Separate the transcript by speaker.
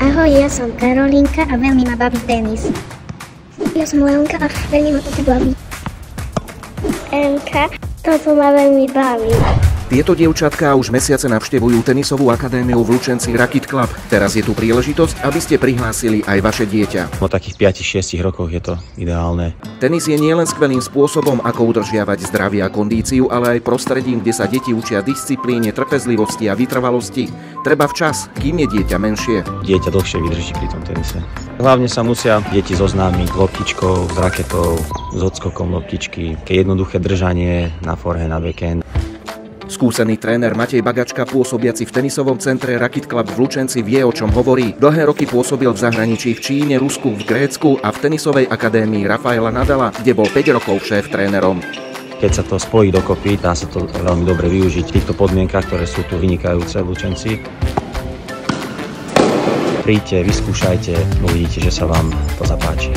Speaker 1: Ahoj, ja som Karolinka a veľmi ma baví tenis. Ja som Leonka a veľmi ma toto baví. Enka, toto ma veľmi baví.
Speaker 2: Tieto dievčatká už mesiace navštevujú tenisovú akadémiu v Lučenci Racket Club. Teraz je tu príležitosť, aby ste prihlásili aj vaše dieťa.
Speaker 3: Po takých 5-6 rokoch je to ideálne.
Speaker 2: Tenis je nielen skvelým spôsobom, ako udržiavať zdravie a kondíciu, ale aj prostredím, kde sa deti učia disciplíne, trpezlivosti a vytrvalosti. Treba včas, kým je dieťa menšie.
Speaker 3: Dieťa dlhšie vydrží pri tom tenise. Hlavne sa musia deti zoznámiť s loptičkou, s raketou, s odskokom loptičky, jednoduché držanie na forehand, na backhand.
Speaker 2: Skúsený tréner Matej Bagačka, pôsobiaci v tenisovom centre Racket Club v Lučenci, vie, o čom hovorí. Dlhé roky pôsobil v zahraničí v Číne, Rusku, v Grécku a v tenisovej akadémii Rafaela Nadala, kde bol 5 rokov šéf-trénerom.
Speaker 3: Keď sa to spojí dokopy, dá sa to veľmi dobre využiť v týchto podmienkach, ktoré sú tu vynikajúce v Lučenci. Príďte, vyskúšajte, uvidíte, že sa vám to zapáči.